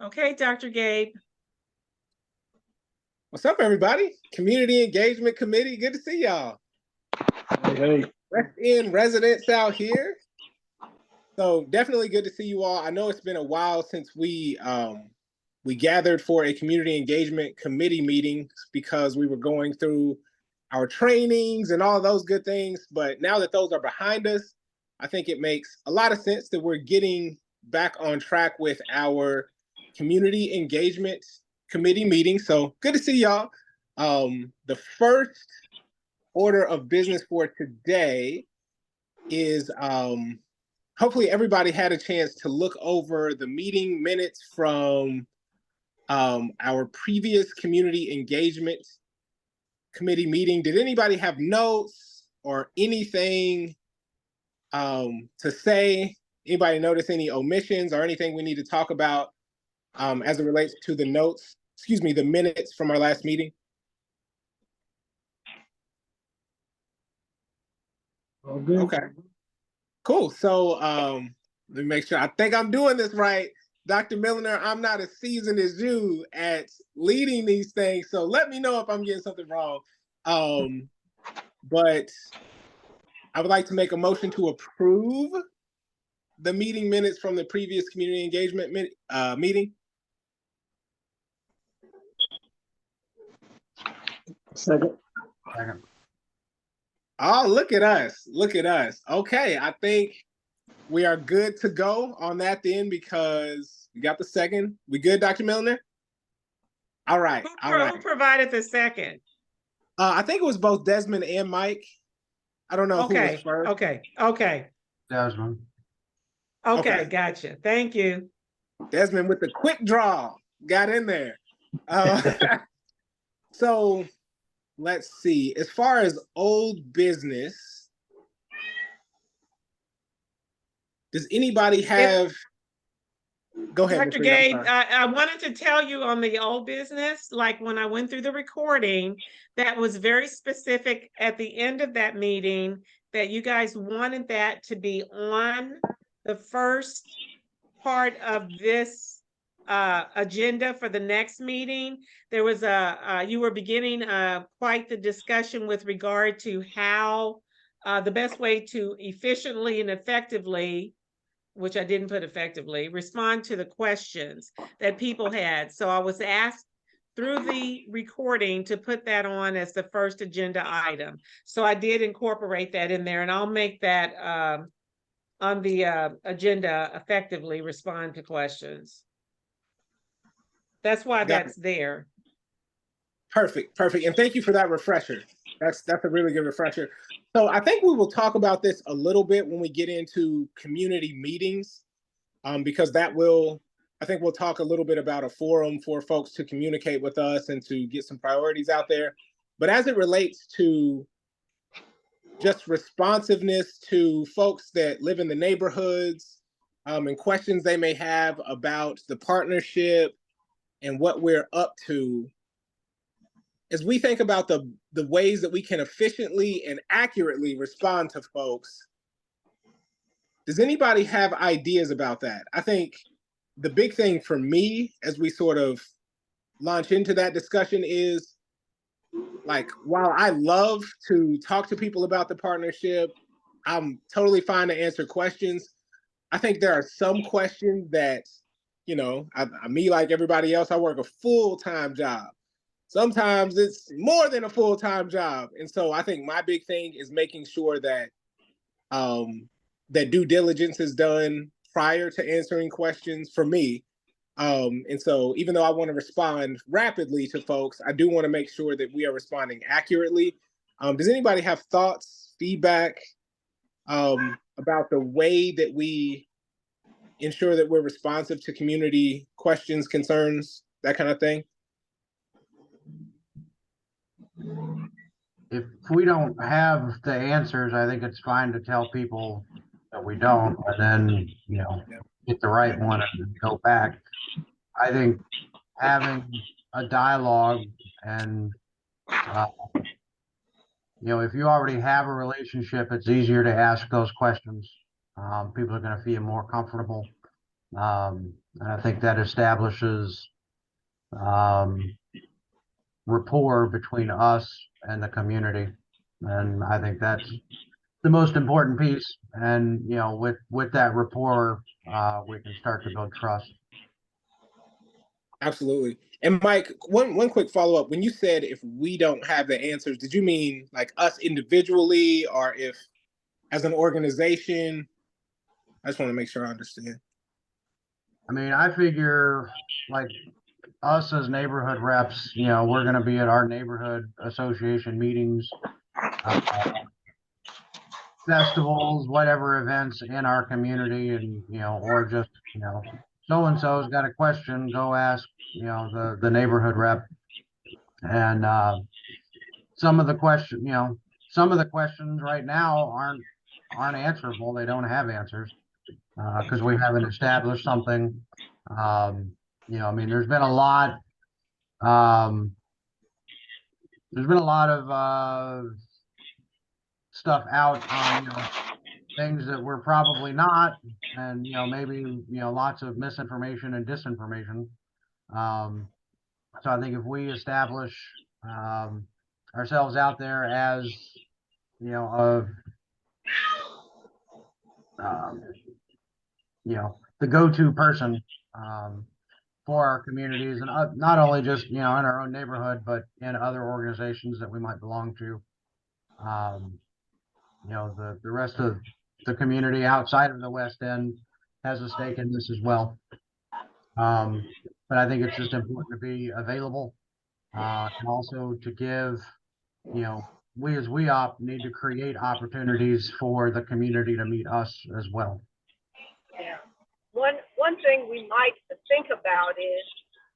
Okay, Dr. Gabe. What's up, everybody? Community Engagement Committee, good to see y'all. Hey. West End residents out here. So definitely good to see you all. I know it's been a while since we gathered for a community engagement committee meeting because we were going through our trainings and all those good things. But now that those are behind us, I think it makes a lot of sense that we're getting back on track with our community engagement committee meeting. So good to see y'all. The first order of business for today is hopefully everybody had a chance to look over the meeting minutes from our previous community engagement committee meeting. Did anybody have notes or anything to say? Anybody notice any omissions or anything we need to talk about as it relates to the notes, the minutes from our last meeting? All good. Okay, cool. So let me make sure. I think I'm doing this right. Dr. Milliner, I'm not as seasoned as you at leading these things, so let me know if I'm getting something wrong. But I would like to make a motion to approve the meeting minutes from the previous community engagement meeting. Second. Oh, look at us. Look at us. Okay, I think we are good to go on that then because we got the second. We good, Dr. Milliner? All right. Who provided the second? I think it was both Desmond and Mike. I don't know who was first. Okay. Desmond. Okay, gotcha. Thank you. Desmond with the quick draw got in there. So let's see. As far as old business, does anybody have? Go ahead, Dr. Gabe. I wanted to tell you on the old business, like when I went through the recording, that was very specific at the end of that meeting that you guys wanted that to be on the first part of this agenda for the next meeting. There was you were beginning quite the discussion with regard to how the best way to efficiently and effectively, which I didn't put effectively, respond to the questions that people had. So I was asked through the recording to put that on as the first agenda item. So I did incorporate that in there, and I'll make that on the agenda, effectively respond to questions. That's why that's there. Perfect. And thank you for that refresher. That's a really good refresher. So I think we will talk about this a little bit when we get into community meetings, because I think we'll talk a little bit about a forum for folks to communicate with us and to get some priorities out there. But as it relates to just responsiveness to folks that live in the neighborhoods, and questions they may have about the partnership and what we're up to, as we think about the ways that we can efficiently and accurately respond to folks, does anybody have ideas about that? I think the big thing for me as we sort of launch into that discussion is, like, while I love to talk to people about the partnership, I'm totally fine to answer questions. I think there are some questions that, me, like everybody else, I work a full-time job. Sometimes it's more than a full-time job. And so I think my big thing is making sure that that due diligence is done prior to answering questions for me. And so even though I want to respond rapidly to folks, I do want to make sure that we are responding accurately. Does anybody have thoughts, feedback about the way that we ensure that we're responsive to community questions, concerns, that kind of thing? If we don't have the answers, I think it's fine to tell people that we don't, and then, get the right one and go back. I think having a dialogue and, if you already have a relationship, it's easier to ask those questions. People are going to feel more comfortable. And I think that establishes rapport between us and the community. And I think that's the most important piece. And, you know, with that rapport, we can start to build trust. Absolutely. And Mike, one quick follow up. When you said if we don't have the answers, did you mean like us individually, or if as an organization? I just want to make sure I understand. I mean, I figure like us as neighborhood reps, you know, we're going to be at our neighborhood association meetings, festivals, whatever events in our community, and, you know, or just, you know, so-and-so's got a question, go ask, you know, the neighborhood rep. And some of the questions right now aren't answerable. They don't have answers because we haven't established something. You know, I mean, there's been a lot of stuff out on, you know, things that we're probably not, and, you know, maybe, you know, lots of misinformation and disinformation. So I think if we establish ourselves out there as, you know, you know, the go-to person for our communities, and not only just, you know, in our own neighborhood, but in other organizations that we might belong to. You know, the rest of the community outside of the West End has a stake in this as well. But I think it's just important to be available, and also to give, you know, we as WEOP need to create opportunities for the community to meet us as well. Yeah. One thing we might think about is,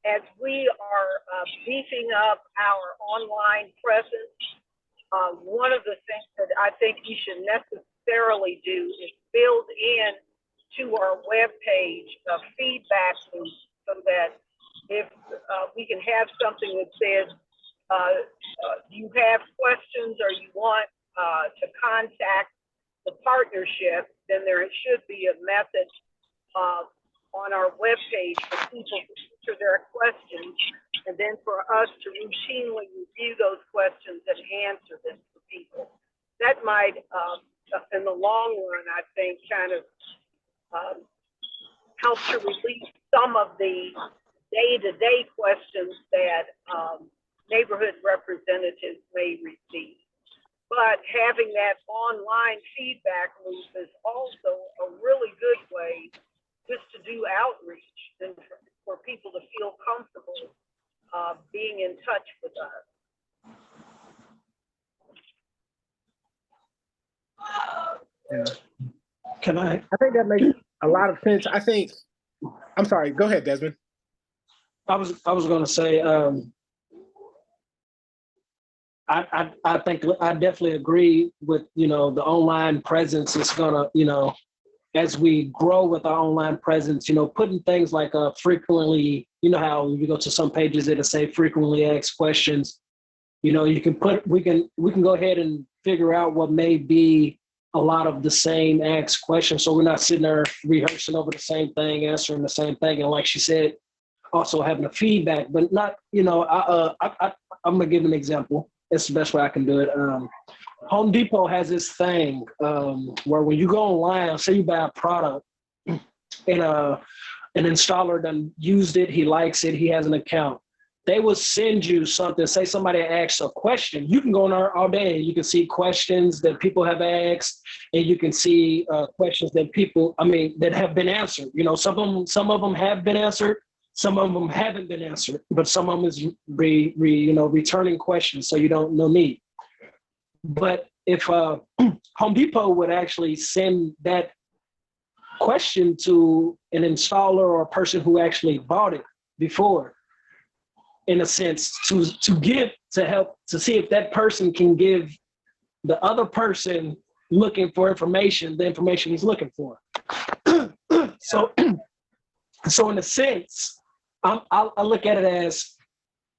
as we are beefing up our online presence, one of the things that I think we should necessarily do is build in to our webpage a feedback loop, so that if we can have something that says, you have questions or you want to contact the partnership, then there should be a method on our webpage for people to answer their questions, and then for us to routinely review those questions and answer them for people. That might, in the long run, I think, kind of help to relieve some of the day-to-day questions that neighborhood representatives may receive. But having that online feedback loop is also a really good way just to do outreach and for people to feel comfortable being in touch with Yeah. us. Can I? I think that makes a lot of sense. I think. I'm sorry. Go ahead, Desmond. I was going to say, I think I definitely agree with, you know, the online presence is gonna, you know, as we grow with our online presence, you know, putting things like frequently, you know, how you go to some pages that'll say frequently asked questions, you know, you can put, we can go ahead and figure out what may be a lot of the same asked questions. So we're not sitting there rehearsing over the same thing, answering the same thing. And like she said, also having a feedback, but not, you know, I'm gonna give an example. It's the best way I can do it. Home Depot has this thing where when you go online, say you buy a product and an installer done used it, he likes it, he has an account. They will send you something, say somebody asks a question. You can go on there all day and you can see questions that people have asked, and you can see questions that people, that have been answered. You know, some of them have been answered, some of them haven't been answered, but some of them is returning questions, so you don't no need. But if Home Depot would actually send that question to an installer or a person who actually bought it before, in a sense, to help to see if that person can give the other person looking for information the information he's looking for. So in a sense, I look at it as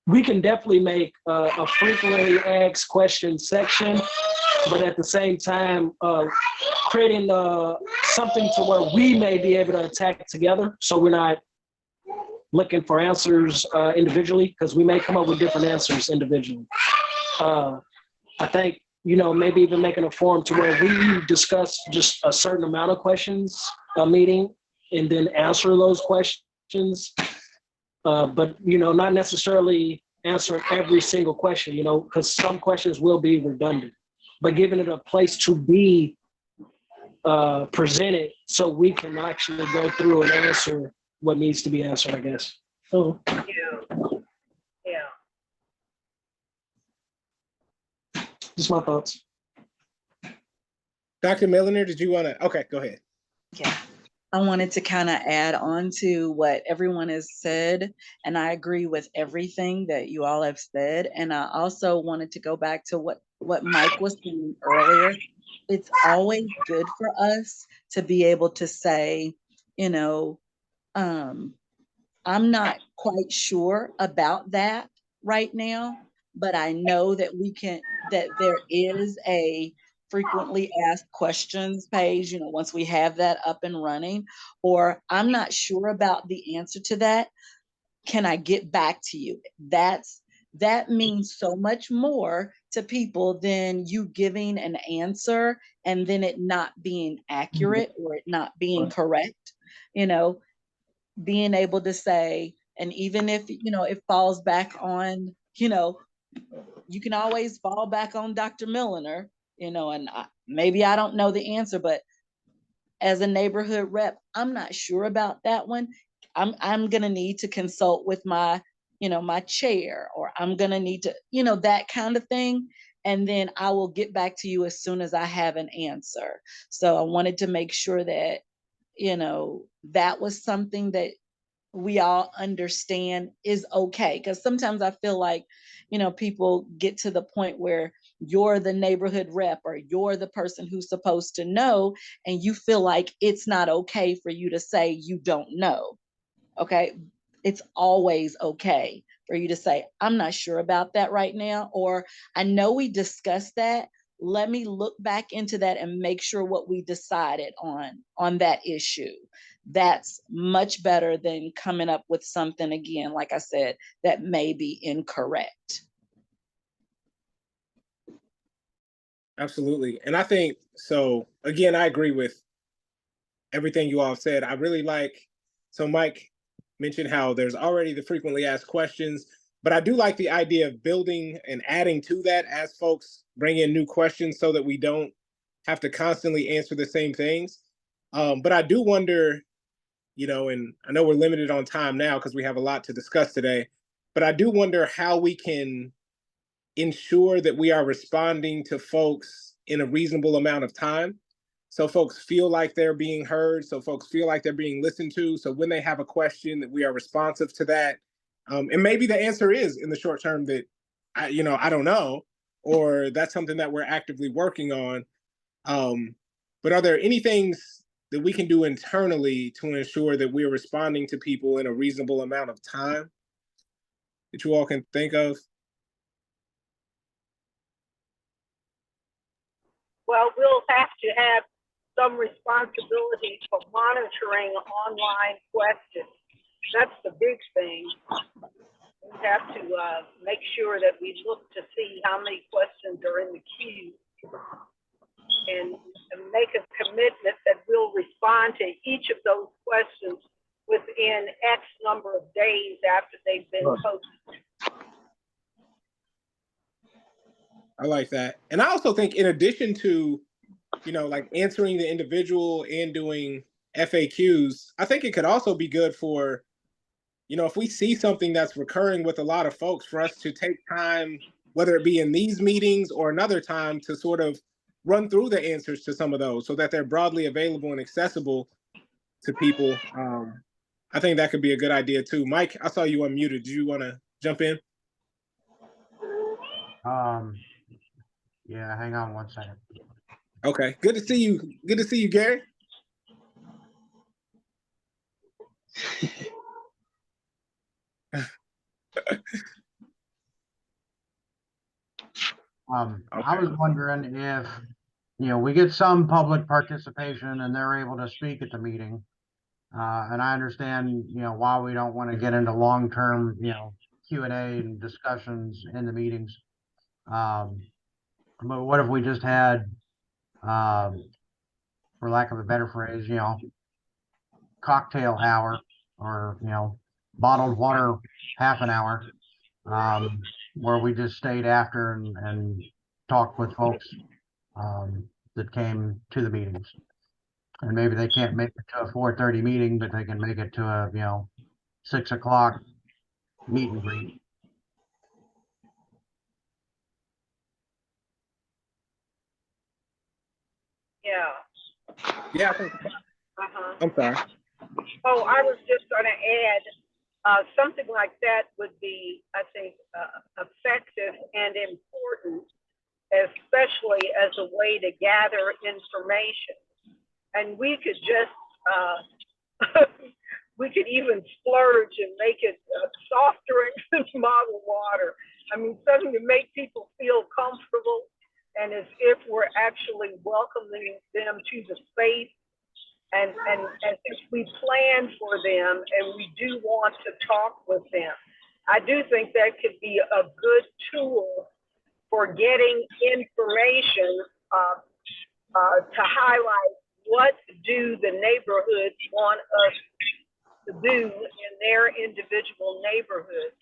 we can definitely make a frequently asked questions section, but at the same time, creating something to where we may be able to attack together, so we're not looking for answers individually, because we may come up with different answers individually. I think, maybe even making a forum to where we discuss just a certain amount of questions a meeting and then answer those questions. But, not necessarily answer every single question, because some questions will be redundant, but giving it a place to be presented so we can actually go through and answer what needs to be answered, I guess. So, Yeah. Yeah. just my thoughts. Dr. Milliner, did you want to? Okay, go ahead. Yeah, I wanted to kind of add on to what everyone has said, and I agree with everything that you all have said. And I also wanted to go back to what Mike was saying earlier. It's always good for us to be able to say, I'm not quite sure about that right now, but I know that that there is a frequently asked questions page, once we have that up and running, or I'm not sure about the answer to that. Can I get back to you? That means so much more to people than you giving an answer and then it not being accurate or it not being correct. Being able to say, and even if it falls back on, you can always fall back on Dr. Milliner, and maybe I don't know the answer, but as a neighborhood rep, I'm not sure about that one. I'm gonna need to consult with my my chair, or I'm gonna need to, that kind of thing, and then I will get back to you as soon as I have an answer. So I wanted to make sure that that was something that we all understand is okay. Because sometimes I feel like, people get to the point where you're the neighborhood rep or you're the person who's supposed to know, and you feel like it's not okay for you to say you don't know. Okay. It's always okay for you to say, I'm not sure about that right now, or I know we discussed that. Let me look back into that and make sure what we decided on that issue. That's much better than coming up with something, again, like I said, that may be incorrect. Absolutely. And I think so. Again, I agree with everything you all have said. I really so Mike mentioned how there's already the frequently asked questions, but I do like the idea of building and adding to that as folks bring in new questions so that we don't have to constantly answer the same things. But I do wonder, and I know we're limited on time now because we have a lot to discuss today, but I do wonder how we can ensure that we are responding to folks in a reasonable amount of time, so folks feel like they're being heard, so folks feel like they're being listened to, so when they have a question that we are responsive to that. And maybe the answer is in the short term that I don't know, or that's something that we're actively working on. But are there any things that we can do internally to ensure that we're responding to people in a reasonable amount of time that you all can think of? Well, we'll have to have some responsibility for monitoring online questions. That's the big thing. We have to make sure that we look to see how many questions are in the queue, and make a commitment that we'll respond to each of those questions within X number of days after they've been posted. I like that. And I also think in addition to, like answering the individual and doing FAQs, I think it could also be good for, if we see something that's recurring with a lot of folks, for us to take time, whether it be in these meetings or another time, to sort of run through the answers to some of those so that they're broadly available and accessible to people. I think that could be a good idea too. Mike, I saw you unmuted. Do you want to jump in? Yeah, hang on one second. Okay, good to see you. Good to see you, Gary. I was wondering if we get some public participation and they're able to speak at the meeting. And I understand, why we don't want to get into long-term, Q&A and discussions in the meetings. But what if we just had, for lack of a better phrase, cocktail hour or, bottled water half an hour, where we just stayed after and talked with folks that came to the meetings. And maybe they can't make it to a 4:30 meeting, but they can make it to a, 6 o'clock meet and greet. Yeah. Yeah, I think, Uh-huh. I'm sorry. Oh, I was just going to add, something like that would be, I think, effective and important, especially as a way to gather information. And we could just, we could even splurge and make it soft drinks and bottled water. I mean, something to make people feel comfortable and as if we're actually welcoming them to the space. And as if we plan for them and we do want to talk with them. I do think that could be a good tool for getting information to highlight what do the neighborhoods want us to do in their individual neighborhoods.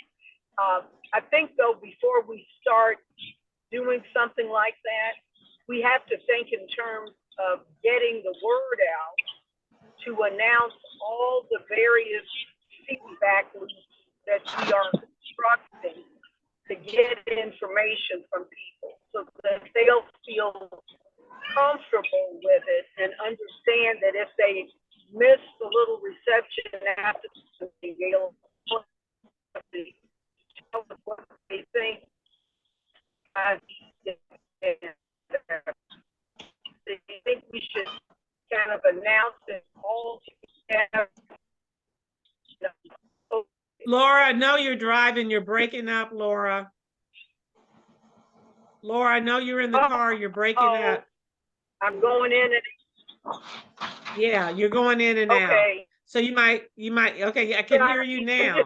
I think though, before we start doing something like that, we have to think in terms of getting the word out to announce all the various feedback loops that we are constructing to get information from people so that they'll feel comfortable with it and understand that if they miss the little reception after the meeting, they'll tell us what they think. I think we should kind of announce it all together. Laura, I know you're driving, you're breaking up, Laura. Laura, I know you're in the car, you're breaking up. I'm going in and Yeah, you're going in and out. okay. So you might, okay, I can hear you now.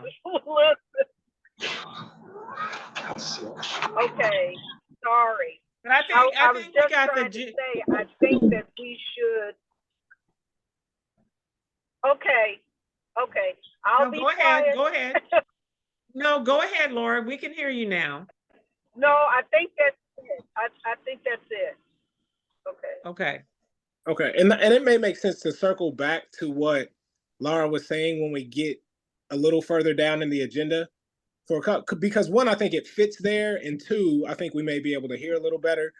Okay, sorry. But I I was think we just got trying to say, I think that we should. Okay, I'll No, be go ahead, quiet. go ahead. No, go ahead, Laura, we can hear you now. No, I think that's it. I think that's it. Okay. Okay. Okay, and it may make sense to circle back to what Laura was saying when we get a little further down in the agenda, because one, I think it fits there, and two, I think we may be able to hear a little better.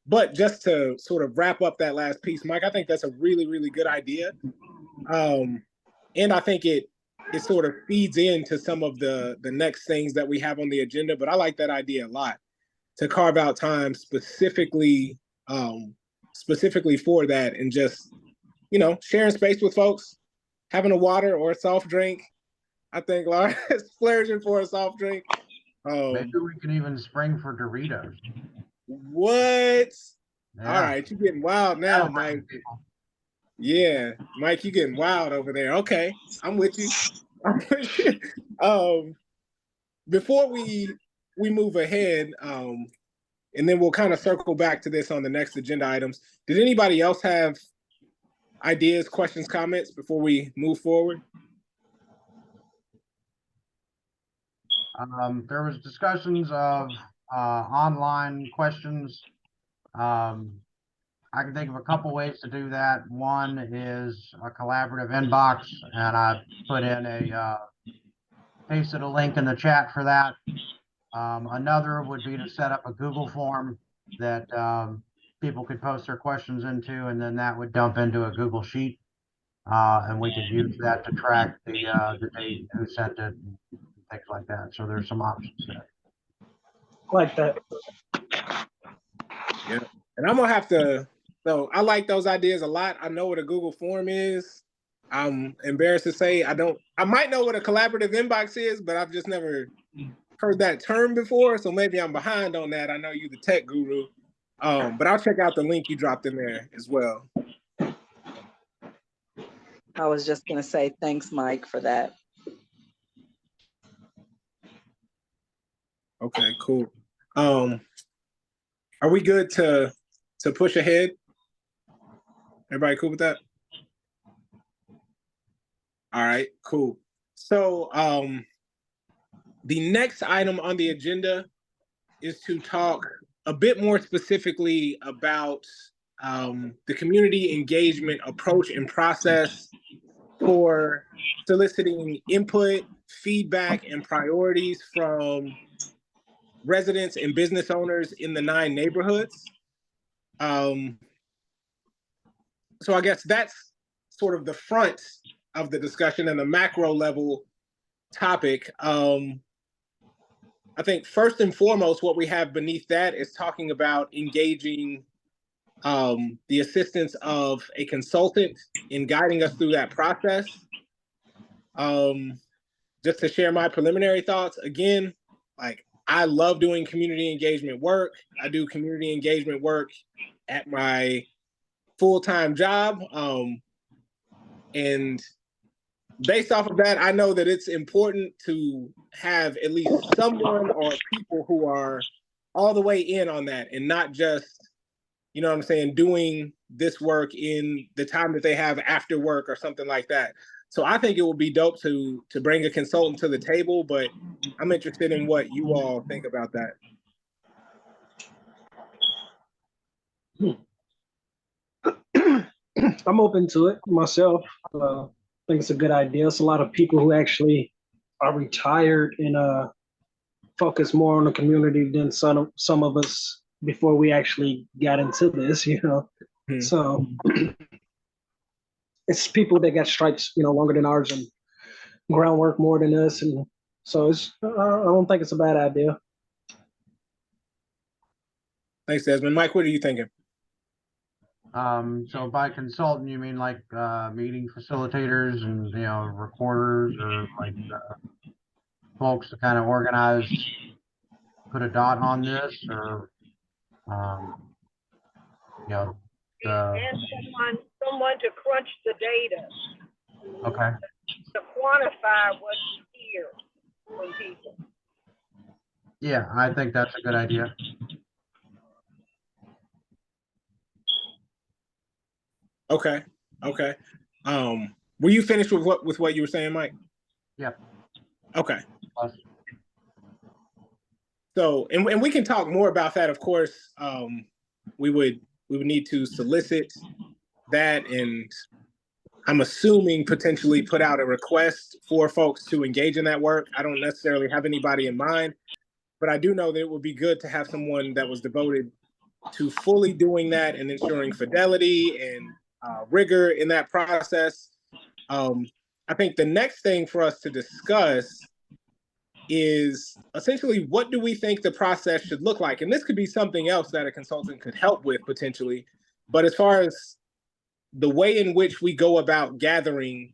But just to sort of wrap up that last piece, Mike, I think that's a really, really good idea, and I think it sort of feeds into some of the next things that we have on the agenda. But I like that idea a lot, to carve out time specifically for that, and just, sharing space with folks, having a water or a soft drink. I think Laura is splurging for a soft drink. Maybe we can even spring for Doritos. What? Yeah. All right, you're getting wild now, Mike. Yeah, Mike, you're getting wild over there. Okay, I'm with you. Before we move ahead, and then we'll kind of circle back to this on the next agenda items. Did anybody else have ideas, questions, comments before we move forward? There was discussions of online questions. I can think of a couple ways to do that. One is a collaborative inbox, and I put in pasted a link in the chat for that. Another would be to set up a Google form that people could post their questions into, and then that would dump into a Google Sheet, and we could use that to track the date, who sent it, and things like that. So there's some options there. Like that. Yeah, and I'm gonna have to. So I like those ideas a lot. I know what a Google form is. I'm embarrassed to say I don't. I might know what a collaborative inbox is, but I've just never heard that term before. So maybe I'm behind on that. I know you're the tech guru. But I'll check out the link you dropped in there as well. I was just gonna say, thanks, Mike, for that. Okay, cool. Are we good to push ahead? Everybody cool with that? All right, cool. So the next item on the agenda is to talk a bit more specifically about the community engagement approach and process for soliciting input, feedback, and priorities from residents and business owners in the 9 neighborhoods. So I guess that's sort of the front of the discussion and the macro level topic. I think first and foremost, what we have beneath that is talking about engaging the assistance of a consultant in guiding us through that process. Just to share my preliminary thoughts, again, like I love doing community engagement work. I do community engagement work at my full-time job. And based off of that, I know that it's important to have at least someone or people who are all the way in on that and not just, you know what I'm saying, doing this work in the time that they have after work or something like that. So I think it would be dope to bring a consultant to the table, but I'm interested in what you all think about that. I'm open to it myself. I think it's a good idea. It's a lot of people who actually are retired and focus more on the community than some of us before we actually got into this, you know. So it's people that got stripes, you know, longer than ours and groundwork more than us, and so it's I don't think it's a bad idea. Thanks, Desmond. Mike, what are you thinking? So by consultant, you mean like meeting facilitators and, you know, recorders, or like folks to kind of organize, put a dot on this, or you know, And someone to crunch the data, okay. to quantify what you hear from people. Yeah, I think that's a good idea. Okay. Were you finished with what you were saying, Mike? Yep. Okay. Awesome. So, and we can talk more about that, of course. We would need to solicit that, and I'm assuming potentially put out a request for folks to engage in that work. I don't necessarily have anybody in mind, but I do know that it would be good to have someone that was devoted to fully doing that and ensuring fidelity and rigor in that process. I think the next thing for us to discuss is essentially, what do we think the process should look like? And this could be something else that a consultant could help with potentially. But as far as the way in which we go about gathering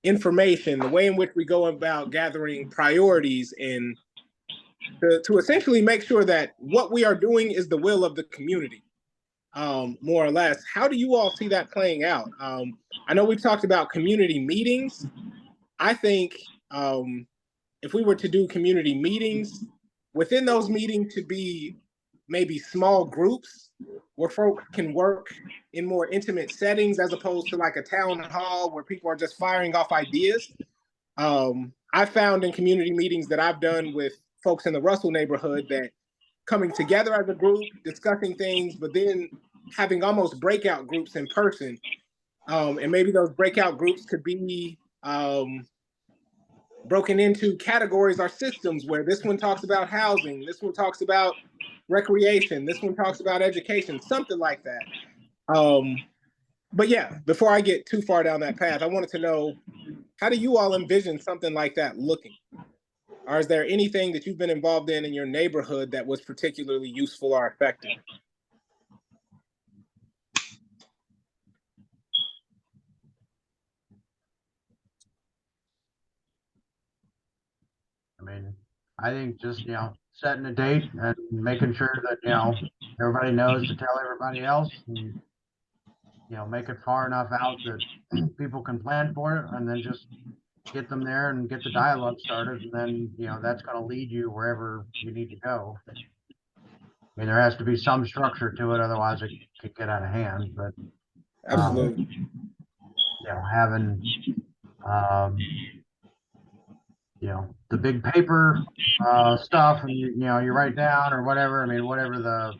information, the way in which we go about gathering priorities, and to essentially make sure that what we are doing is the will of the community, more or less. How do you all see that playing out? I know we've talked about community meetings. I think if we were to do community meetings, within those meetings should be maybe small groups where folks can work in more intimate settings, as opposed to like a town hall where people are just firing off ideas. I found in community meetings that I've done with folks in the Russell neighborhood that coming together as a group, discussing things, but then having almost breakout groups in person. And maybe those breakout groups could be broken into categories or systems, where this one talks about housing, this one talks about recreation, this one talks about education, something like that. But yeah, before I get too far down that path, I wanted to know, how do you all envision something like that looking? Or is there anything that you've been involved in your neighborhood that was particularly useful or effective? I mean, I think just, setting a date and making sure that, everybody knows to tell everybody else and, make it far enough out that people can plan for it and then just get them there and get the dialogue started. And then, that's going to lead you wherever you need to go. I mean, there has to be some structure to it. Otherwise it could get out of hand, but, Absolutely. having, the big paper stuff and you write down or whatever. I mean, whatever the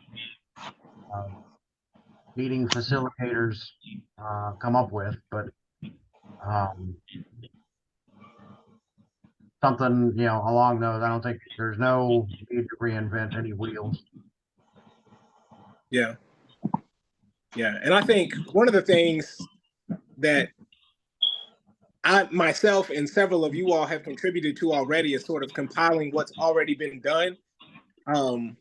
meeting facilitators come up with, but something along those. I don't think there's no need to reinvent any wheels. Yeah. Yeah. And I think one of the things that I myself and several of you all have contributed to already is sort of compiling what's already been done. And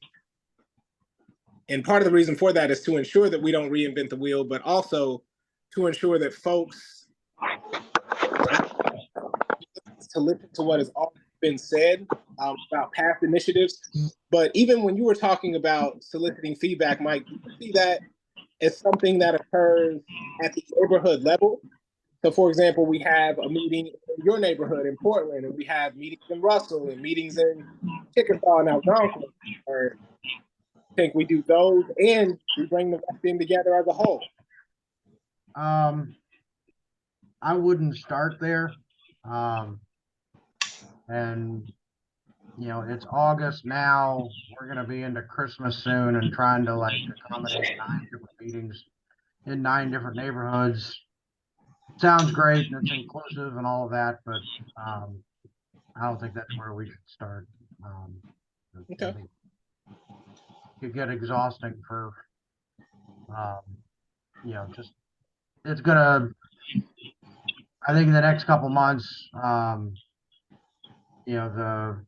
part of the reason for that is to ensure that we don't reinvent the wheel, but also to ensure that folks to listen to what has already been said about past initiatives. But even when you were talking about soliciting feedback, Mike, do you see that as something that occurs at the neighborhood level? So, for example, we have a meeting in your neighborhood in Portland, and we have meetings in Russell and meetings in Chickasaw and Algonquin. Or I think we do those, and we bring the rest in together as a whole. I wouldn't start there. And it's August now. We're going to be into Christmas soon and trying to accommodate 9 different meetings in 9 different neighborhoods. Sounds great and it's inclusive and all of that, but I don't think that's where we should start. Okay. It could get exhausting for, just, it's gonna, I think in the next couple months, the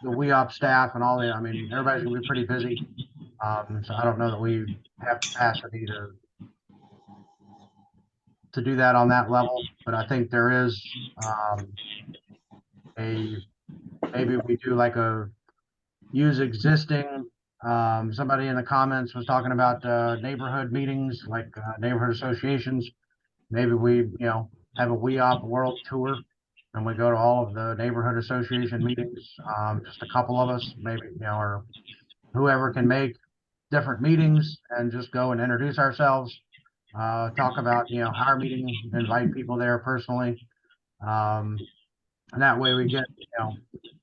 WEOP staff and all I mean, everybody's gonna be pretty busy. So I don't know that we have capacity to do that on that level, but I think there is maybe we do use existing, somebody in the comments was talking about neighborhood meetings, neighborhood associations. Maybe we, have a WEOP world tour and we go to all of the neighborhood association meetings, just a couple of us, maybe, or whoever can make different meetings and just go and introduce ourselves, talk about, our meeting, invite people there personally. And that way we get,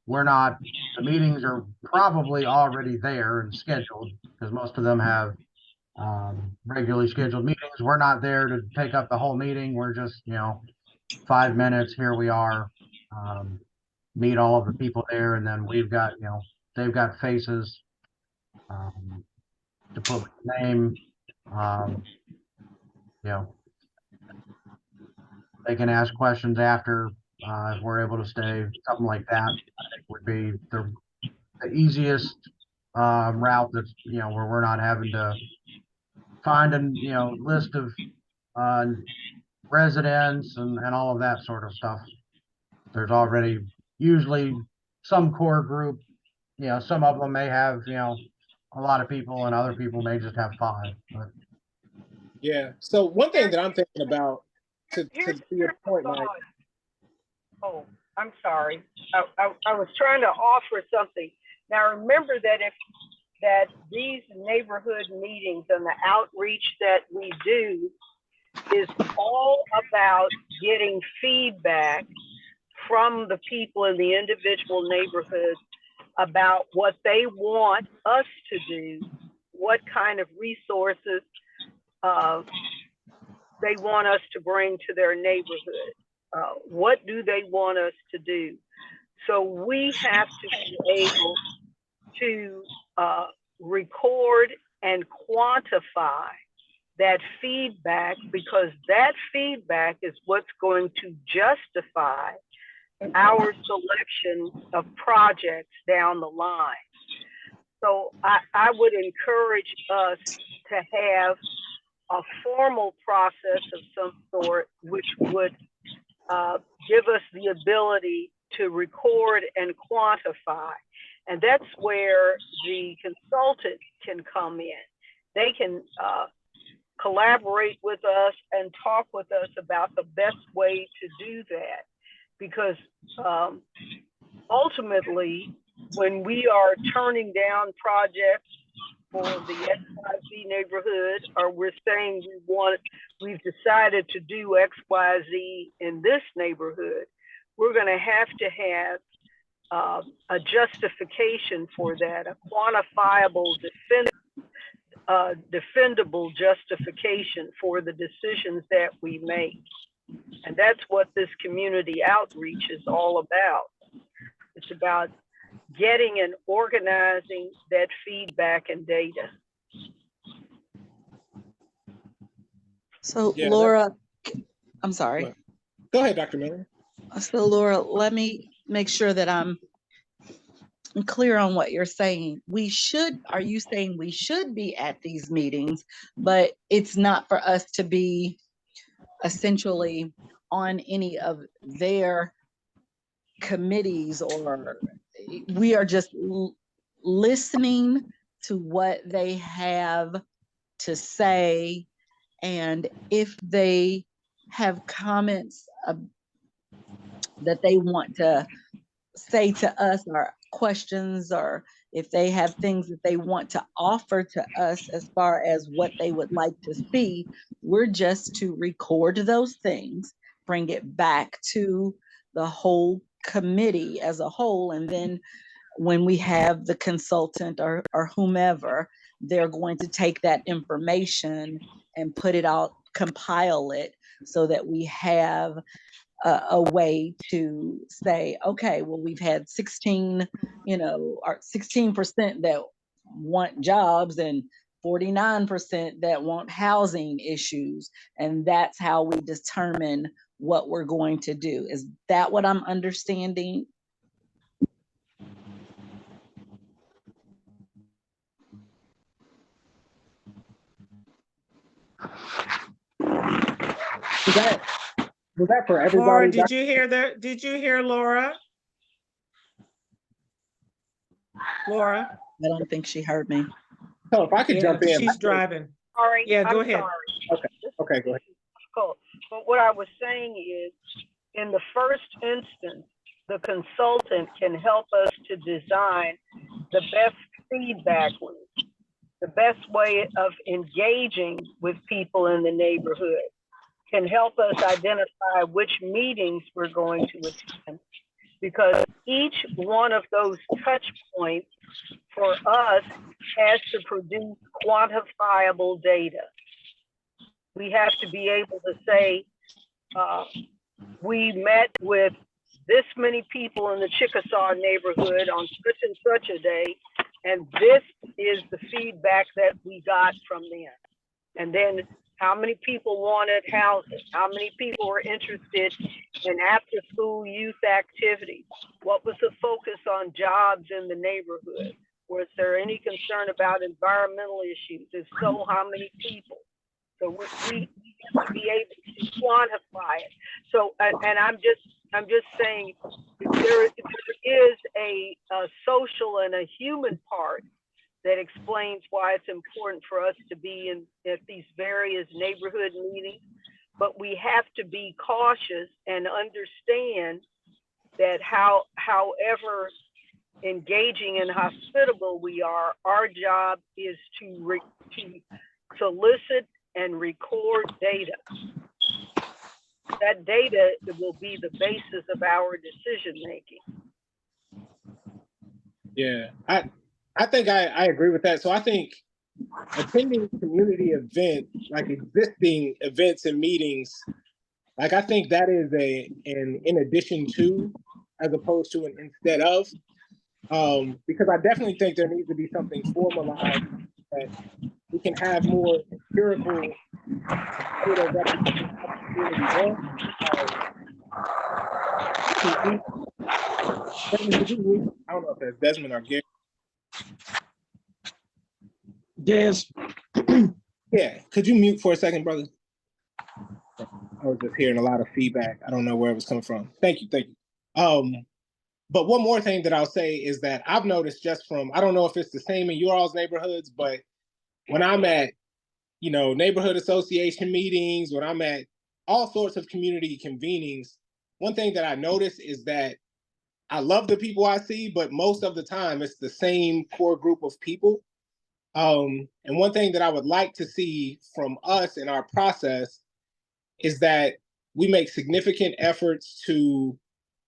the meetings are probably already there and scheduled because most of them have regularly scheduled meetings. We're not there to take up the whole meeting. We're just, 5 minutes, here we are, meet all of the people there. And then we've got, they've got faces to put with the name. They can ask questions after if we're able to stay, something like that. I think would be the easiest route that's, where we're not having to find a, list of residents and all of that sort of stuff. There's already usually some core group, some of them may have, a lot of people and other people may just have 5. But. Yeah. So one thing that I'm thinking about to your point, Mike. Oh, I'm sorry. I was trying to offer something. Now remember that these neighborhood meetings and the outreach that we do is all about getting feedback from the people in the individual neighborhoods about what they want us to do, what kind of resources they want us to bring to their neighborhood. What do they want us to do? So we have to be able to record and quantify that feedback, because that feedback is what's going to justify our selection of projects down the line. So I would encourage us to have a formal process of some sort, which would give us the ability to record and quantify. And that's where the consultant can come in. They can collaborate with us and talk with us about the best way to do that. Because ultimately, when we are turning down projects for the XYZ neighborhood, or we're saying we've decided to do XYZ in this neighborhood, we're going to have a justification for that, a quantifiable, defendable justification for the decisions that we make. And that's what this community outreach is all about. It's about getting and organizing that feedback and data. So Yeah, Laura, I'm sorry. Go ahead, Dr. Miller. So Laura, let me make sure that I'm clear on what you're saying. Are you saying we should be at these meetings, but it's not for us to be essentially on any of their committees, or we are just listening to what they have to say, and if they have comments that they want to say to us, or questions, or if they have things that they want to offer to us as far as what they would like to see, we're just to record those things, bring it back to the whole committee as a whole, and then when we have the consultant or whomever, they're going to take that information and put it out, compile it, so that we have a way to say, okay, well, we've had 16, or 16% that want jobs and 49% that want housing issues. And that's how we determine what we're going to do. Is that what I'm understanding? Was that for everybody? Laura, did you hear Laura? Laura? I don't think she heard me. So if I could Yeah, jump in. she's driving. Sorry. Yeah, go I'm ahead. sorry. Okay, go ahead. Cool. But what I was saying is, in the first instance, the consultant can help us to design the best feedback loop, the best way of engaging with people in the neighborhood, can help us identify which meetings we're going to attend, because each one of those touch points for us has to produce quantifiable data. We have to be able to say, we met with this many people in the Chickasaw neighborhood on such and such a day, and this is the feedback that we got from them. And then how many people wanted housing? How many people were interested in after school youth activities? What was the focus on jobs in the neighborhood? Was there any concern about environmental issues? If so, how many people? So we have to be able to quantify it. So, and I'm just saying, there is a social and a human part that explains why it's important for us to be at these various neighborhood meetings. But we have to be cautious and understand that however engaging and hospitable we are, our job is to solicit and record data. That data will be the basis of our decision making. Yeah, I think I agree with that. So I think attending community events, like existing events and meetings, like I think that is an in addition to, as opposed to an instead of, because I definitely think there needs to be something formalized that we can have more empirical data representation of the community. I don't know if that's Desmond or Gary. Yes. Yeah, could you mute for a second, brother? I was just hearing a lot of feedback. I don't know where it was coming from. Thank you. But one more thing that I'll say is that I've noticed just from, I don't know if it's the same in your all's neighborhoods, but when I'm at, neighborhood association meetings, when I'm at all sorts of community convenings, one thing that I notice is that I love the people I see, but most of the time it's the same core group of people. And one thing that I would like to see from us in our process is that we make significant efforts to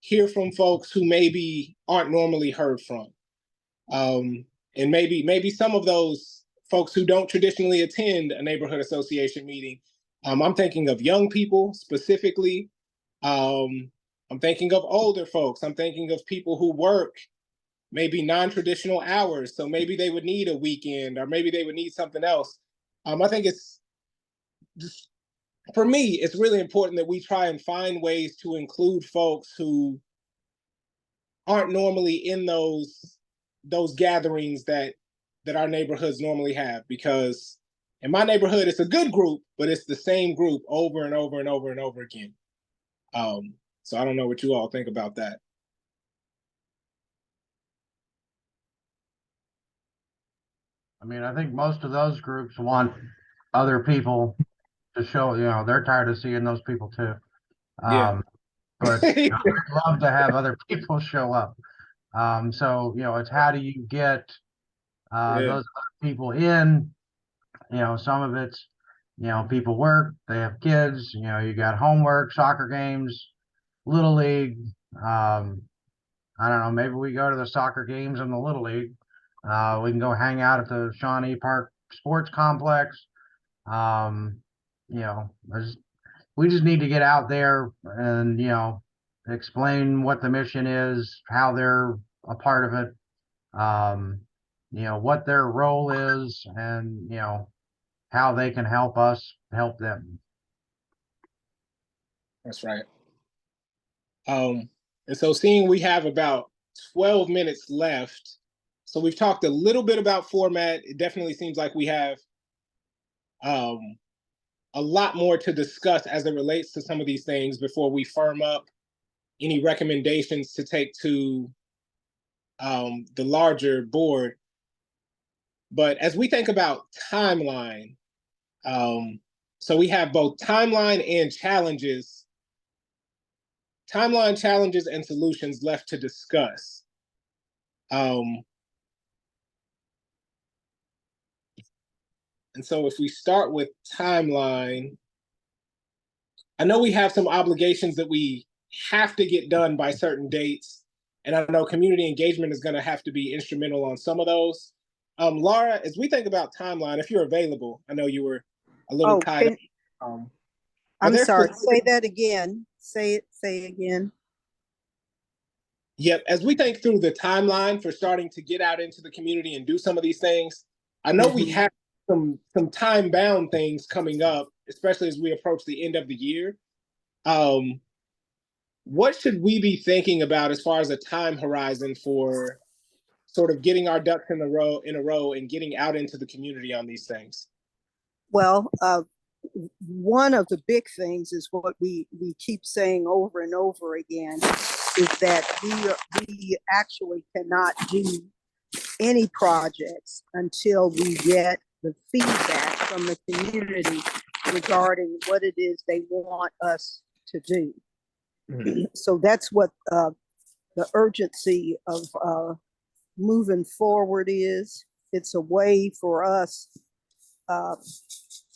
hear from folks who maybe aren't normally heard from. And maybe some of those folks who don't traditionally attend a neighborhood association meeting. I'm thinking of young people specifically. I'm thinking of older folks. I'm thinking of people who work maybe non-traditional hours. So maybe they would need a weekend or maybe they would need something else. I think it's just, for me, it's really important that we try and find ways to include folks who aren't normally in those gatherings that our neighborhoods normally have, because in my neighborhood it's a good group, but it's the same group over and over and over and over again. So I don't know what you all think about that. I mean, I think most of those groups want other people to show, they're tired of seeing those people too. Yeah. But I'd love to have other people show up. So, it's how do you get Yeah. those other people in? Some of it's, people work, they have kids, you got homework, soccer games, little league. I don't know, maybe we go to the soccer games in the little league. We can go hang out at the Shawnee Park Sports Complex. You know, we just need to get out there and, explain what the mission is, how they're a part of it, what their role is, and, how they can help us help them. That's right. And so seeing we have about 12 minutes left, so we've talked a little bit about format. It definitely seems like we have a lot more to discuss as it relates to some of these things before we firm up any recommendations to take to the larger board. But as we think about timeline, so we have both timeline and challenges and solutions left to discuss. And so if we start with timeline, I know we have some obligations that we have to get done by certain dates. And I know community engagement is going to have to be instrumental on some of those. Laura, as we think about timeline, if you're available, I know you were a little tied up. I'm sorry, say that again. Say again. Yep, as we think through the timeline for starting to get out into the community and do some of these things, I know we have some time-bound things coming up, especially as we approach the end of the year. What should we be thinking about as far as a time horizon for sort of getting our ducks in a row and getting out into the community on these things? Well, one of the big things is what we keep saying over and over again, is that we actually cannot do any projects until we get the feedback from the community regarding what it is they want us to do. So that's what the urgency of moving forward is. It's a way for us.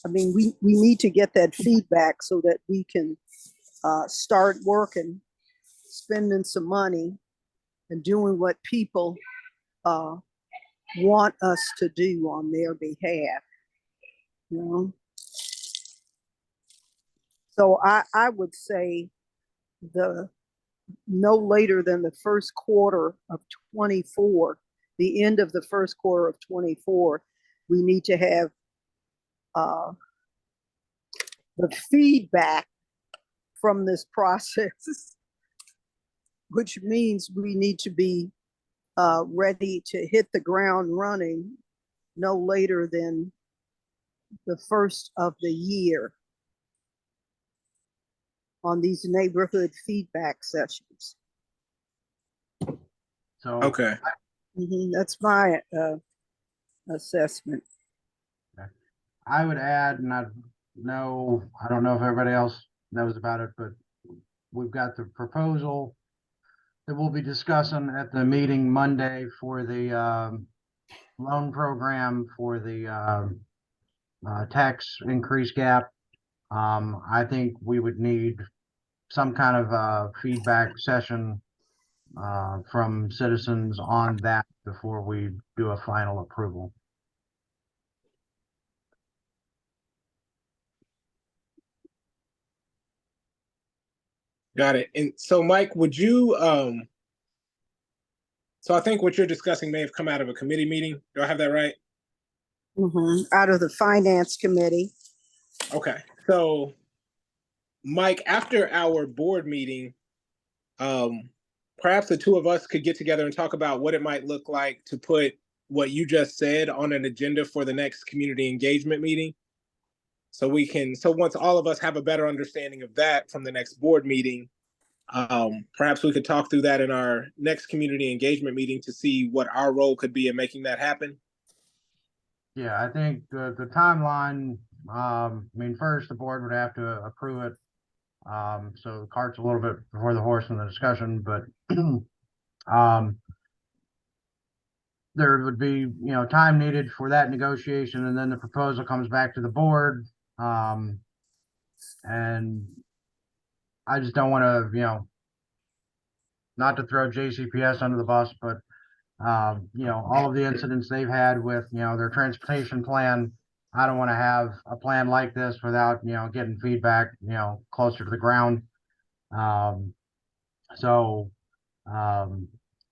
We need to get that feedback so that we can start working, spending some money, and doing what people want us to do on their behalf. So I would say no later than the first quarter of 24, the end of the first quarter of 24, we need to have the feedback from this process, which means we need to be ready to hit the ground running no later than the first of the year on these neighborhood feedback sessions. So Okay. That's my assessment. I would add, and I don't know if everybody else knows about it, but we've got the proposal that we'll be discussing at the meeting Monday for the loan program for the tax increase gap. I think we would need some kind of feedback session from citizens on that before we do a final approval. Got it. And so, Mike, would you, so I think what you're discussing may have come out of a committee meeting. Do I have that right? Out of the finance committee. Okay. So, Mike, after our board meeting, perhaps the two of us could get together and talk about what it might look like to put what you just said on an agenda for the next community engagement meeting. So once all of us have a better understanding of that from the next board meeting, perhaps we could talk through that in our next community engagement meeting to see what our role could be in making that happen. Yeah, I think the timeline, I mean, first the board would have to approve it. So the cart's a little bit before the horse in the discussion, but there would be, time needed for that negotiation, and then the proposal comes back to the board. And I just don't want to, not to throw JCPS under the bus, but all of the incidents they've had with, their transportation plan. I don't want to have a plan like this without, getting feedback, closer to the ground.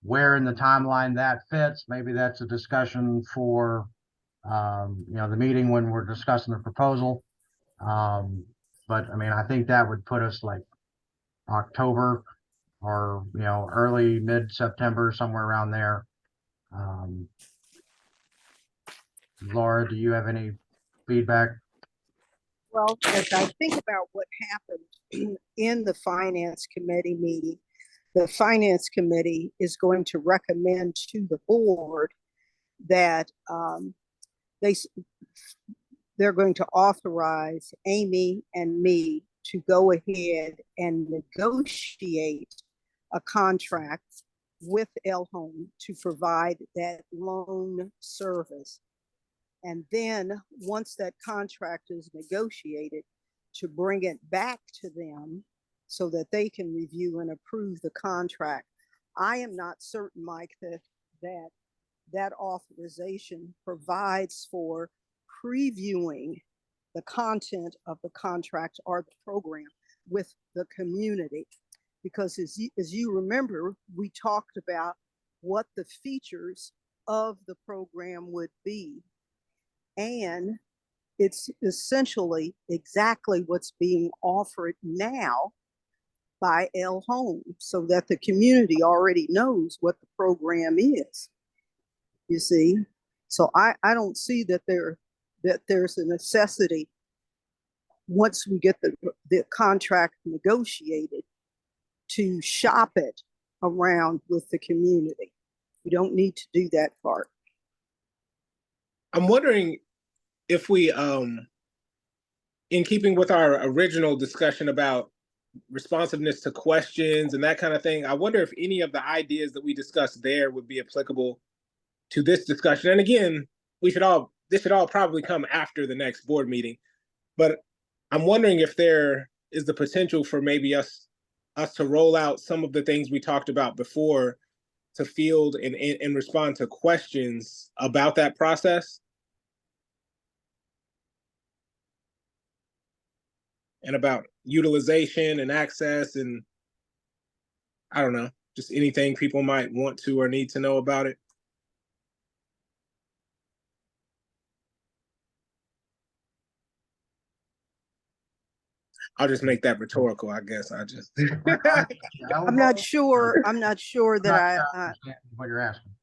Where in the timeline that fits, maybe that's a discussion for, the meeting when we're discussing the proposal. But I mean, I think that would put us like October or, early mid-September, somewhere around there. Laura, do you have any feedback? Well, as I think about what happened in the finance committee meeting, the finance committee is going to recommend to the board that they're going to authorize Amy and me to go ahead and negotiate a contract with El Home to provide that loan service. And then once that contract is negotiated, to bring it back to them so that they can review and approve the contract. I am not certain, Mike, that authorization provides for previewing the content of the contract or the program with the community. Because as you remember, we talked about what the features of the program would be. And it's essentially exactly what's being offered now by El Home, so that the community already knows what the program is. You see? So I don't see that there's a necessity once we get the contract negotiated to shop it around with the community. We don't need to do that part. I'm wondering if we, in keeping with our original discussion about responsiveness to questions and that kind of thing, I wonder if any of the ideas that we discussed there would be applicable to this discussion. And again, this should all probably come after the next board meeting. But I'm wondering if there is the potential for maybe us to roll out some of the things we talked about before to field and respond to questions about that process. And about utilization and access and I don't know, just anything people might want to or need to know about it. I'll just make that rhetorical, I guess. I'm not sure that I what you're asking.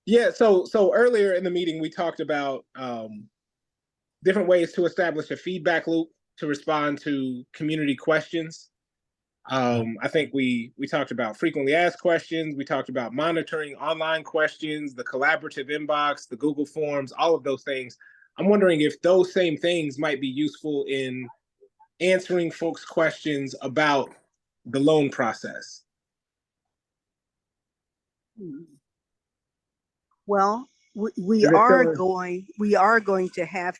Yeah, so earlier in the meeting, we talked about different ways to establish a feedback loop to respond to community questions. I think we talked about frequently asked questions. We talked about monitoring online questions, the collaborative inbox, the Google Forms, all of those things. I'm wondering if those same things might be useful in answering folks' questions about the loan process. Well, we Is it are still- going to have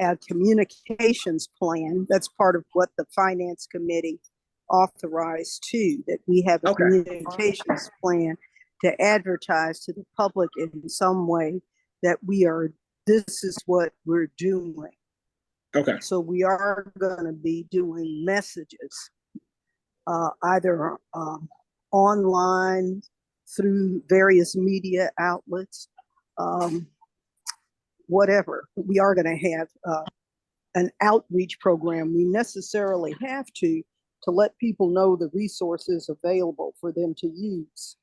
a communications plan. That's part of what the finance committee authorized too, that we have a Okay. communications plan to advertise to the public in some way that this is what we're doing. Okay. So we are going to be doing messages, either online through various media outlets, whatever. We are going to have an outreach program. We necessarily have to let people know the resources available for them to use.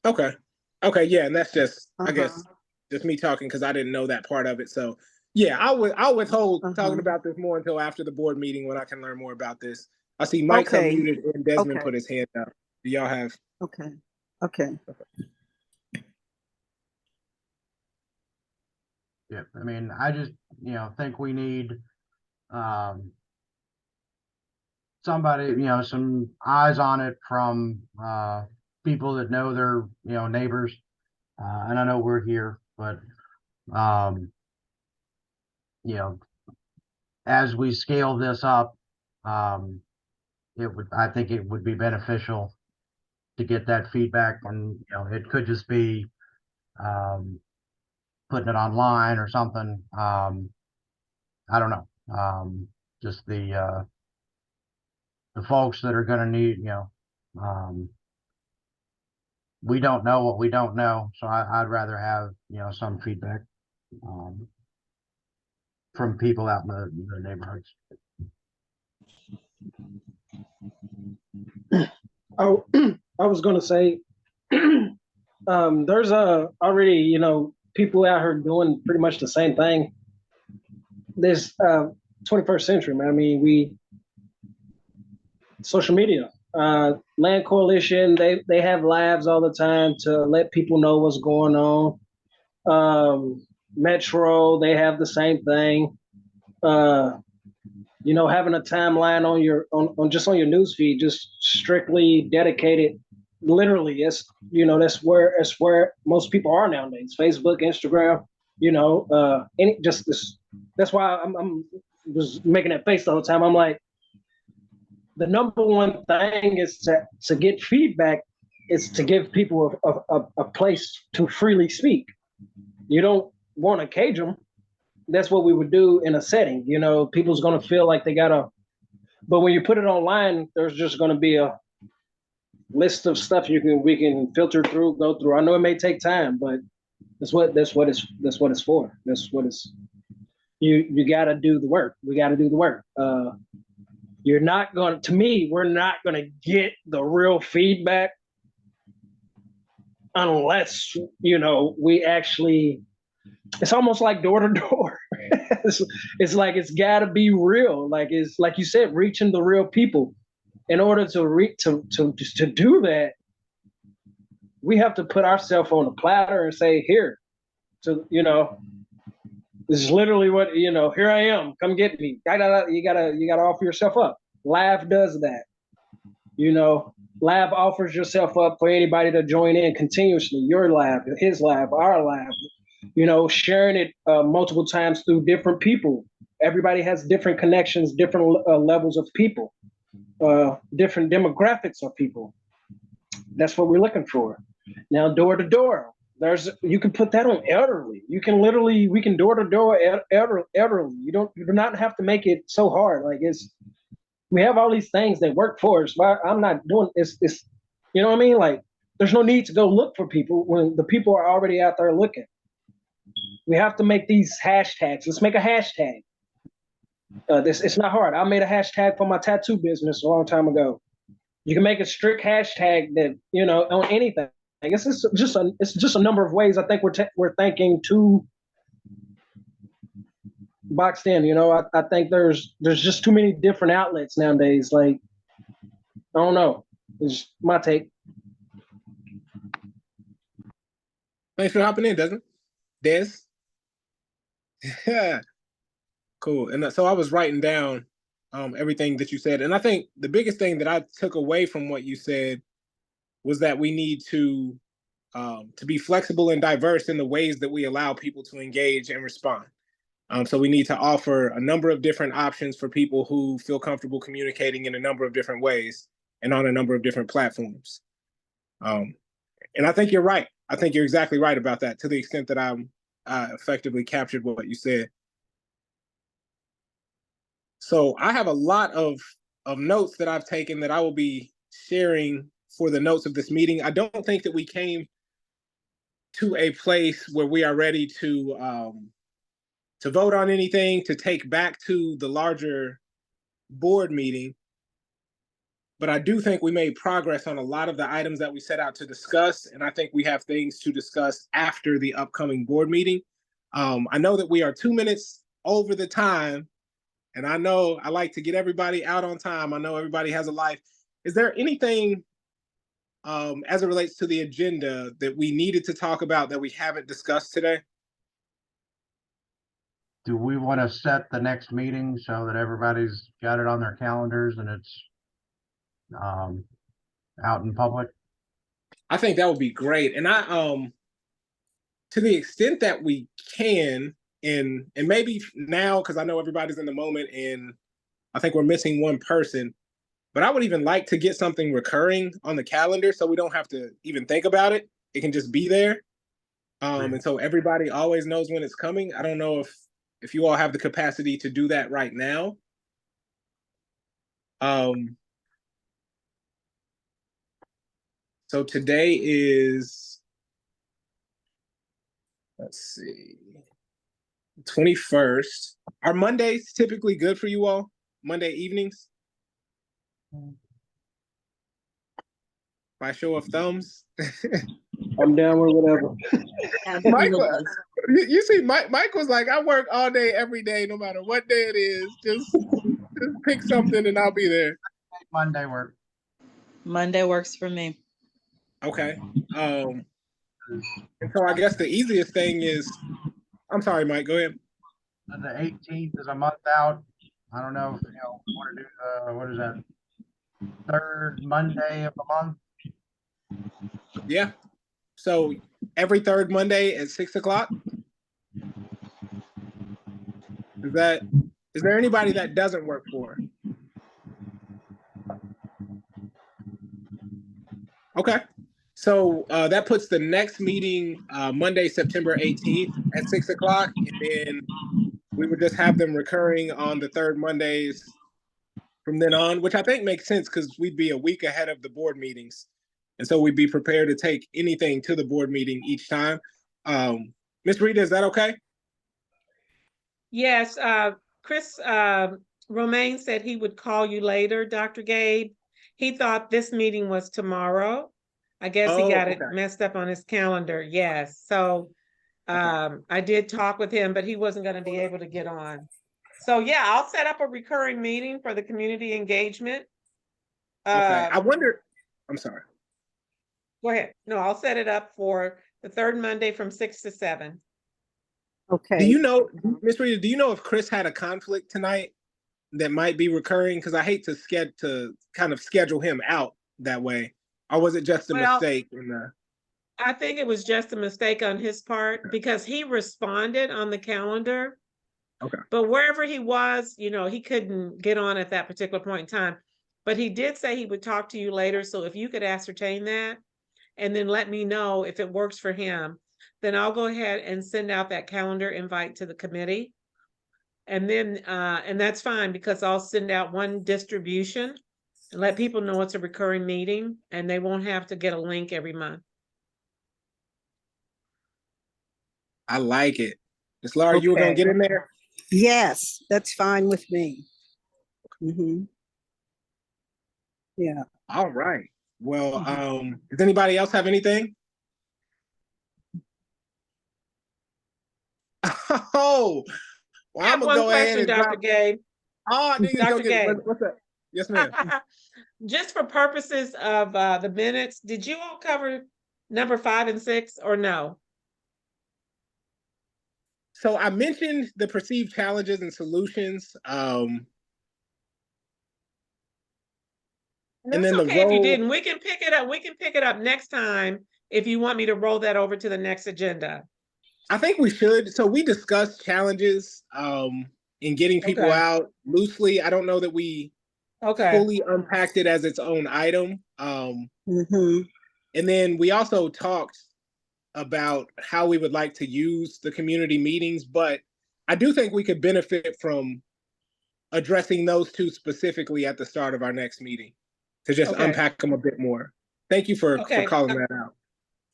Okay. Okay. Yeah, and that's just I guess Uh-huh. just me talking because I didn't know that part of it. So yeah, I'll withhold talking Uh-huh. about this more until after the board meeting when I can learn more about this. I see Mike's Okay. unmuted and Desmond Okay. put his hand up. Do y'all have? Okay. Okay. Yeah, I mean, I just, think we need, somebody, some eyes on it from, people that know their, neighbors. And I know we're here, but, as we scale this up, I think it would be beneficial to get that feedback, and, it could just be, putting it online or something. I don't know. Just the folks that are gonna need, we don't know what we don't know, so I'd rather have, some feedback, from people out in the neighborhoods. Oh, I was gonna say, there's already, people out here doing pretty much the same thing. This 21st century, man. I mean, social media, Land Coalition, they have lives all the time to let people know what's going on. Metro, they have the same thing. Having a timeline on your on your news feed, just strictly dedicated. Literally, that's where most people are nowadays. Facebook, Instagram, that's why I'm was making that face all the time. I'm like, the number one thing is to get feedback, is to give people a place to freely speak. You don't want to cage them. That's what we would do in a setting. People's going to feel like they gotta, but when you put it online, there's just going to be a list of stuff we can filter through, go through. I know it may take time, but that's what it's for. That's what it's. You got to do the work. We got to do the work. We're not going to get the real feedback unless, we actually, it's almost like door to door. It's like, it's got to be real. Like, it's like you said, reaching the real people. In order to do that, we have to put ourselves on the platter and say, here, this is literally what, here I am, come get me. You gotta offer yourself up. Lab does that. Lab offers yourself up for anybody to join in continuously. Your lab, his lab, our lab, sharing it multiple times through different people. Everybody has different connections, different levels of people, different demographics of people. That's what we're looking for. Now, door to door, you can put that on elderly. We can door to door elderly. You do not have to make it so hard. Like, we have all these things that work for us, but I'm not doing it's you know what I mean? Like, there's no need to go look for people when the people are already out there looking. We have to make these hashtags. Let's make a hashtag. It's not hard. I made a hashtag for my tattoo business a long time ago. You can make a strict hashtag that, on anything. I guess it's just a number of ways. I think we're thinking too boxed in. You know, I think there's just too many different outlets nowadays. Like, I don't know. It's my take. Thanks for hopping in, Desmond. Des? Yeah. Cool. And so I was writing down everything that you said. And I think the biggest thing that I took away from what you said was that we need to be flexible and diverse in the ways that we allow people to engage and respond. So we need to offer a number of different options for people who feel comfortable communicating in a number of different ways and on a number of different platforms. And I think you're right. I think you're exactly right about that, to the extent that I effectively captured what you said. So I have a lot of notes that I've taken that I will be sharing for the notes of this meeting. I don't think that we came to a place where we are ready to vote on anything to take back to the larger board meeting. But I do think we made progress on a lot of the items that we set out to discuss. And I think we have things to discuss after the upcoming board meeting. I know that we are 2 minutes over the time. And I know I like to get everybody out on time. I know everybody has a life. Is there anything as it relates to the agenda that we needed to talk about that we haven't discussed today? Do we want to set the next meeting so that everybody's got it on their calendars and it's out in public? I think that would be great. And I to the extent that we can, and maybe now, because I know everybody's in the moment and I think we're missing one person, but I would even like to get something recurring on the calendar so we don't have to even think about it. It can just be there. And so everybody always knows when it's coming. I don't know if you all have the capacity to do that right now. So today is, let's see, 21st. Are Mondays typically good for you all? Monday evenings? By show of thumbs? I'm down with whatever. Michael, you see, Mike was like, I work all day, every day, no matter what day it is. Just pick something and I'll be there. Monday work. Monday works for me. Okay. And so I guess the easiest thing is, I'm sorry, Mike, go ahead. The 18th is a month out. I don't know if want to do what is that? Third Monday of the month. Yeah. So every third Monday at 6 o'clock. Is there anybody that doesn't work for? Okay. So that puts the next meeting Monday, September 18th at 6 o'clock. And then we would just have them recurring on the third Mondays from then on, which I think makes sense because we'd be a week ahead of the board meetings. And so we'd be prepared to take anything to the board meeting each time. Ms. Rita, is that okay? Yes, Chris Romaine said he would call you later, Dr. Gabe. He thought this meeting was tomorrow. I guess he got it messed up on his calendar. Yes. So I did talk with him, but he wasn't going to be able to get on. So yeah, I'll set up a recurring meeting for the community engagement. Okay. I wonder, I'm sorry. Go ahead. No, I'll set it up for the third Monday from 6 to 7. Okay. Do you know, Ms. Rita, do you know if Chris had a conflict tonight that might be recurring? Because I hate to kind of schedule him out that way. Or was it just a mistake? I think it was just a mistake on his part because he responded on the calendar. Okay. But wherever he was, he couldn't get on at that particular point in time. But he did say he would talk to you later. So if you could ascertain that and then let me know if it works for him, then I'll go ahead and send out that calendar invite to the committee. And then, and that's fine because I'll send out one distribution and let people know it's a recurring meeting and they won't have to get a link every month. I like it. Ms. Laura, you were going to get in there? Yes, that's fine with me. Yeah. All right. Well, does anybody else have anything? Oh, Well, I I'm have gonna one go ahead question, and Dr. drop. Gabe. Oh, I didn't go Dr. get Gabe. what's that? Yes, ma'am. Just for purposes of the minutes, did you all cover number 5 and 6 or no? So I mentioned the perceived challenges and solutions. And That's then the okay if you role. didn't. We can pick it up. We can pick it up next time if you want me to roll that over to the next agenda. I think we should. So we discussed challenges in getting people Okay. out loosely. I don't know that we Okay. fully unpacked it as its own item. Mhm. And then we also talked about how we would like to use the community meetings, but I do think we could benefit from addressing those two specifically at the start of our next meeting to just Okay. unpack them a bit more. Thank you for Okay. calling that out.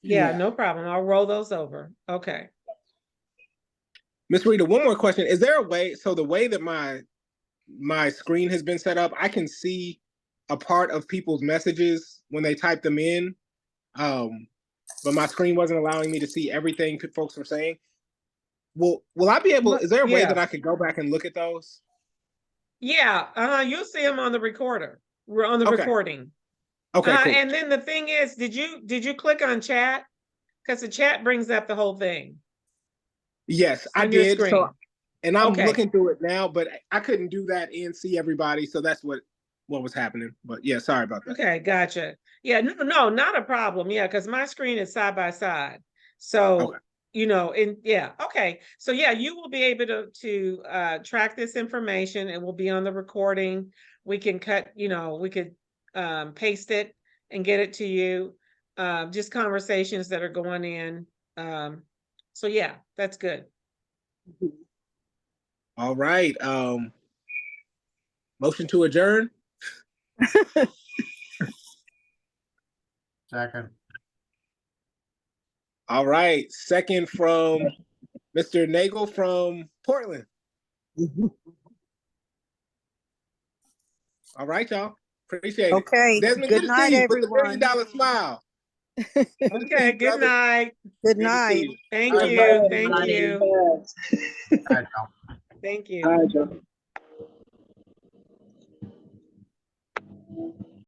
Yeah, Yeah. no problem. I'll roll those over. Okay. Ms. Rita, one more question. Is there a way, so the way that my screen has been set up, I can see a part of people's messages when they type them in, but my screen wasn't allowing me to see everything folks were saying. Will I be able, is there a way Yeah. that I could go back and look at those? Yeah, you'll see them on the recorder. We're on the Okay. recording. Okay, cool. And then the thing is, did you click on chat? Because the chat brings up the whole thing. Yes, I on your did. screen. So, and I'm Okay. looking through it now, but I couldn't do that and see everybody. So that's what was happening. But yeah, sorry about that. Okay, gotcha. Yeah, no, not a problem. Yeah, because my screen is side by side. So, Okay. okay. So yeah, you will be able to track this information. It will be on the recording. We can we could paste it and get it to you. Just conversations that are going in. So yeah, that's good. All right. Motion to adjourn. Second. All right. Second from Mr. Nagel from Portland. All right, y'all. Appreciate it. Okay. Desmond, Good to night, see you with the everyone. $1 million smile. Good to see Okay, you, good brother. night. Good Good to see night. you. Thank All right, you. bye. Thank Everybody. you. I don't. Thank you. All right, Joe.